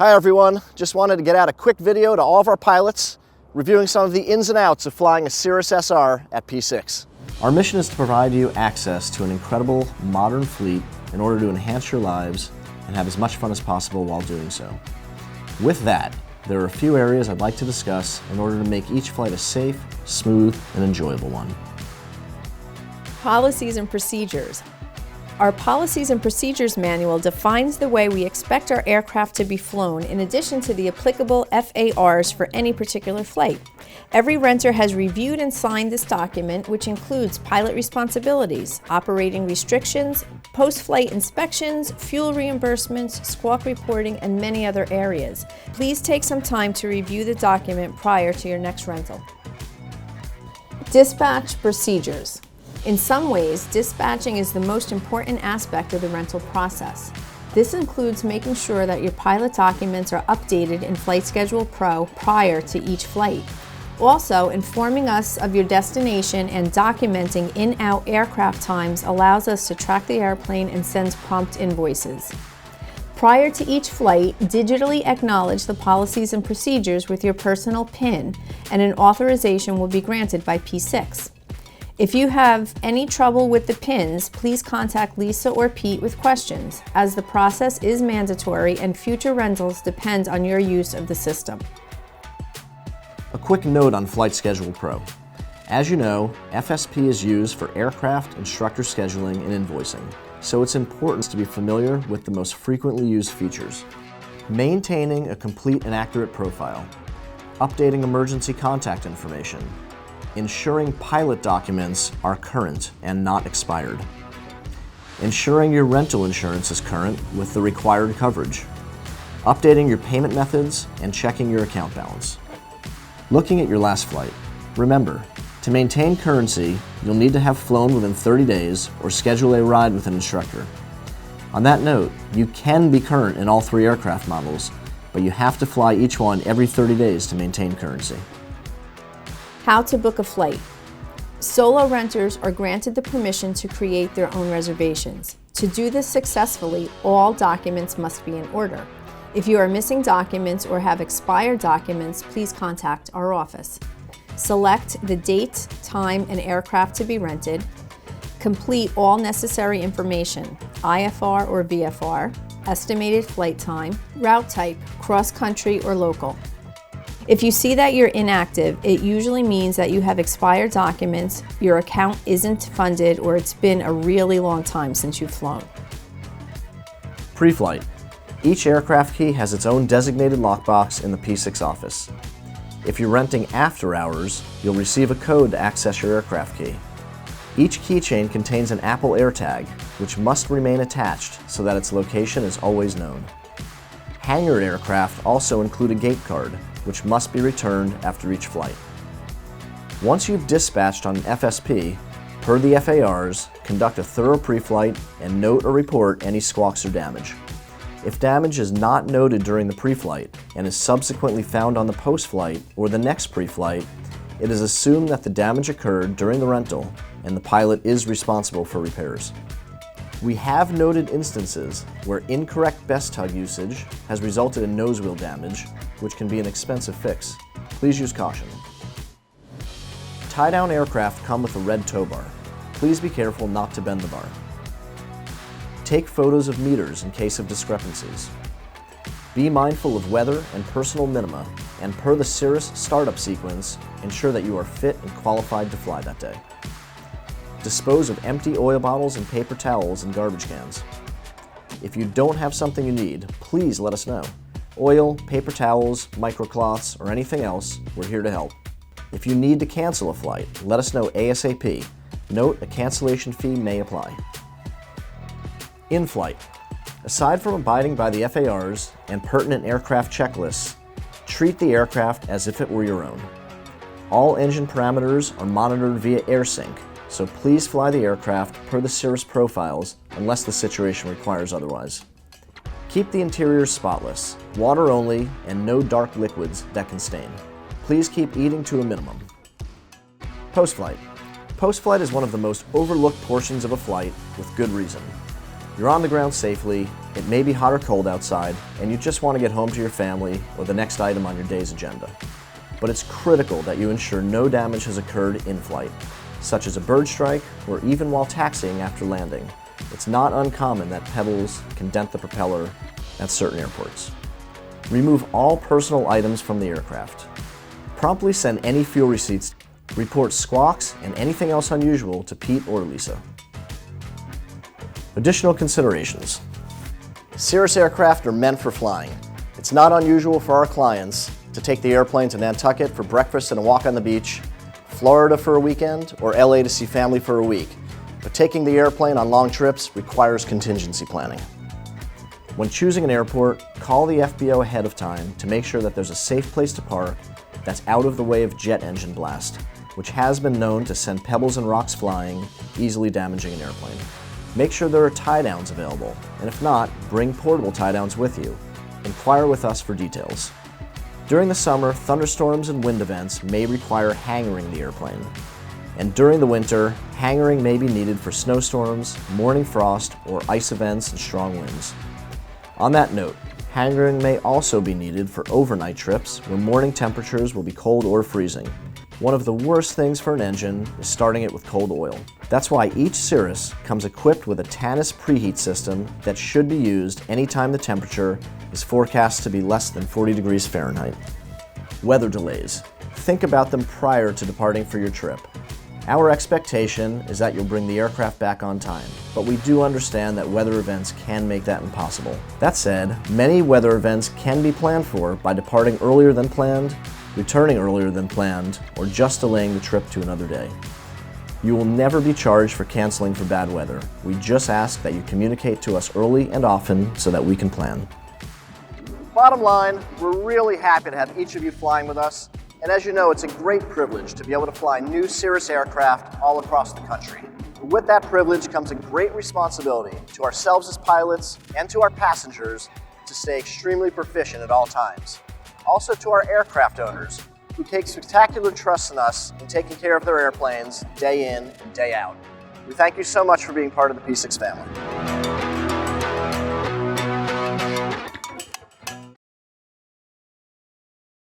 Hi everyone, just wanted to get out a quick video to all of our pilots reviewing some of the ins and outs of flying a Cirrus SR at P6. Our mission is to provide you access to an incredible modern fleet in order to enhance your lives and have as much fun as possible while doing so. With that, there are a few areas I'd like to discuss in order to make each flight a safe, smooth, and enjoyable one. Policies and procedures. Our Policies and Procedures Manual defines the way we expect our aircraft to be flown in addition to the applicable FARs for any particular flight. Every renter has reviewed and signed this document, which includes pilot responsibilities, operating restrictions, post-flight inspections, fuel reimbursements, squawk reporting, and many other areas. Please take some time to review the document prior to your next rental. Dispatch procedures. In some ways, dispatching is the most important aspect of the rental process. This includes making sure that your pilot documents are updated in Flight Schedule Pro prior to each flight. Also, informing us of your destination and documenting in-out aircraft times allows us to track the airplane and sends prompt invoices. Prior to each flight, digitally acknowledge the policies and procedures with your personal PIN, and an authorization will be granted by P6. If you have any trouble with the PINs, please contact Lisa or Pete with questions, as the process is mandatory and future rentals depend on your use of the system. A quick note on Flight Schedule Pro. As you know, FSP is used for aircraft instructor scheduling and invoicing, so it's important to be familiar with the most frequently used features. Maintaining a complete and accurate profile, updating emergency contact information, ensuring pilot documents are current and not expired, ensuring your rental insurance is current with the required coverage, updating your payment methods, and checking your account balance. Looking at your last flight, remember, to maintain currency, you'll need to have flown within 30 days or schedule a ride with an instructor. On that note, you can be current in all 3 aircraft models, but you have to fly each one every 30 days to maintain currency. How to book a flight. Solo renters are granted the permission to create their own reservations. To do this successfully, all documents must be in order. If you are missing documents or have expired documents, please contact our office. Select the date, time, and aircraft to be rented. Complete all necessary information, IFR or VFR, estimated flight time, route type, cross-country or local. If you see that you're inactive, it usually means that you have expired documents, your account isn't funded, or it's been a really long time since you've flown. Pre-flight. Each aircraft key has its own designated lockbox in the P6 office. If you're renting after hours, you'll receive a code to access your aircraft key. Each keychain contains an Apple AirTag, which must remain attached so that its location is always known. Hangared aircraft also include a gate card, which must be returned after each flight. Once you've dispatched on an FSP, per the FARs, conduct a thorough pre-flight and note or report any squawks or damage. If damage is not noted during the pre-flight and is subsequently found on the post-flight or the next pre-flight, it is assumed that the damage occurred during the rental and the pilot is responsible for repairs. We have noted instances where incorrect best tug usage has resulted in nose wheel damage, which can be an expensive fix. Please use caution. Tie-down aircraft come with a red tow bar. Please be careful not to bend the bar. Take photos of meters in case of discrepancies. Be mindful of weather and personal minima, and per the Cirrus startup sequence, ensure that you are fit and qualified to fly that day. Dispose of empty oil bottles and paper towels in garbage cans. If you don't have something you need, please let us know. Oil, paper towels, microcloths, or anything else, we're here to help. If you need to cancel a flight, let us know ASAP. Note, a cancellation fee may apply. In-flight. Aside from abiding by the FARs and pertinent aircraft checklists, treat the aircraft as if it were your own. All engine parameters are monitored via AirSync, so please fly the aircraft per the Cirrus profiles unless the situation requires otherwise. Keep the interior spotless, water only, and no dark liquids that can stain. Please keep eating to a minimum. Post-flight. Post-flight is one of the most overlooked portions of a flight with good reason. You're on the ground safely, it may be hot or cold outside, and you just want to get home to your family or the next item on your day's agenda. But it's critical that you ensure no damage has occurred in flight, such as a bird strike or even while taxiing after landing. It's not uncommon that pebbles can dent the propeller at certain airports. Remove all personal items from the aircraft. Promptly send any fuel receipts. Report squawks and anything else unusual to Pete or Lisa. Additional considerations. Cirrus aircraft are meant for flying. It's not unusual for our clients to take the airplane to Nantucket for breakfast and a walk on the beach, Florida for a weekend, or LA to see family for a week. But taking the airplane on long trips requires contingency planning. When choosing an airport, call the FBO ahead of time to make sure that there's a safe place to park that's out of the way of jet engine blast, which has been known to send pebbles and rocks flying, easily damaging an airplane. Make sure there are tie-downs available, and if not, bring portable tie-downs with you. Inquire with us for details. During the summer, thunderstorms and wind events may require hangaring the airplane. And during the winter, hangaring may be needed for snowstorms, morning frost, or ice events and strong winds. On that note, hangaring may also be needed for overnight trips where morning temperatures will be cold or freezing. One of the worst things for an engine is starting it with cold oil. That's why each Cirrus comes equipped with a Tannis preheat system that should be used anytime the temperature is forecast to be less than 40 degrees Fahrenheit. Weather delays. Think about them prior to departing for your trip. Our expectation is that you'll bring the aircraft back on time, but we do understand that weather events can make that impossible. That said, many weather events can be planned for by departing earlier than planned, returning earlier than planned, or just delaying the trip to another day. You will never be charged for canceling for bad weather. We just ask that you communicate to us early and often so that we can plan. Bottom line, we're really happy to have each of you flying with us. And as you know, it's a great privilege to be able to fly new Cirrus aircraft all across the country. With that privilege comes a great responsibility to ourselves as pilots and to our passengers to stay extremely proficient at all times. Also to our aircraft owners, who take spectacular trust in us in taking care of their airplanes day in and day out. We thank you so much for being part of the P6 family.